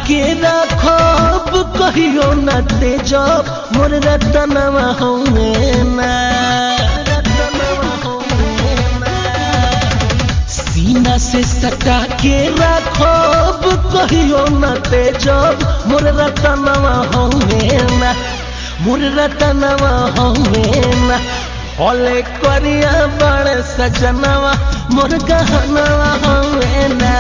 के राखब कहियो न तेजब मोर रतनवा हमें ना सीना से सटा के राखब कहियो न तेजब मोर रतनवा हमें ना मोर रतनवा हमें ना भले करिया बड़े सजनवा मोर गहनवा हमें ना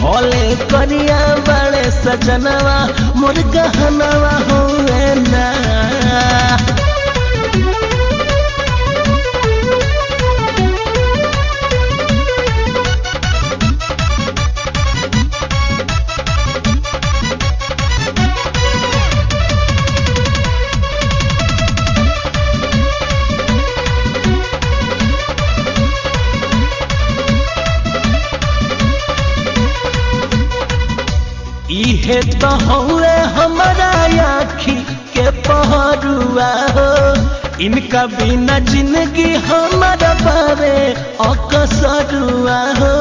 भले करिया बड़े सजनवा मोर गहनवा हमें ना इहे तो हौवे हमारा आँखी के पहरुआ हो इनका बिना जिंदगी हमारा बारे अकसरुआ हो